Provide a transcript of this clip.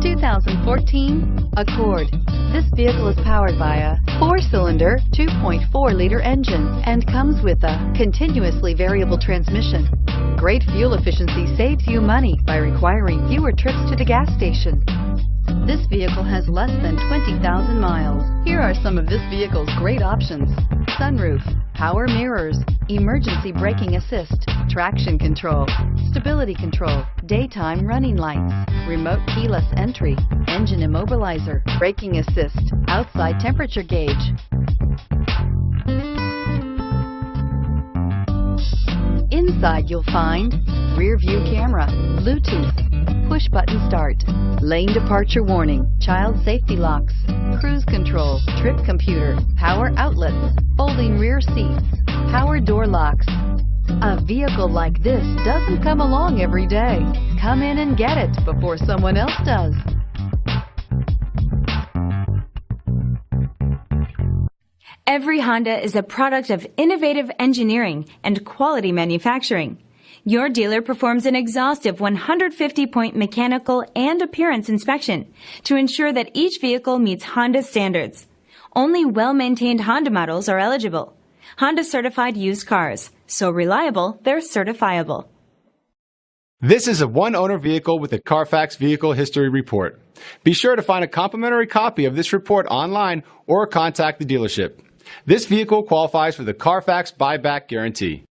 2014 Accord. This vehicle is powered by a 4-cylinder, 2.4-liter engine and comes with a continuously variable transmission. Great fuel efficiency saves you money by requiring fewer trips to the gas station. This vehicle has less than 20,000 miles. Here are some of this vehicle's great options: sunroof, power mirrors, emergency braking assist, traction control, stability control, daytime running lights, remote keyless entry, engine immobilizer, braking assist, outside temperature gauge. Inside you'll find rear view camera, Bluetooth, push button start, lane departure warning, child safety locks, cruise control, trip computer, power outlets, folding rear seats, power door locks. A vehicle like this doesn't come along every day. Come in and get it before someone else does. Every Honda is a product of innovative engineering and quality manufacturing. Your dealer performs an exhaustive 150-point mechanical and appearance inspection to ensure that each vehicle meets Honda standards. Only well-maintained Honda models are eligible. Honda certified used cars, so reliable they're certifiable. This is a one-owner vehicle with a CARFAX Vehicle History Report. Be sure to find a complimentary copy of this report online or contact the dealership. This vehicle qualifies for the CARFAX Buyback Guarantee.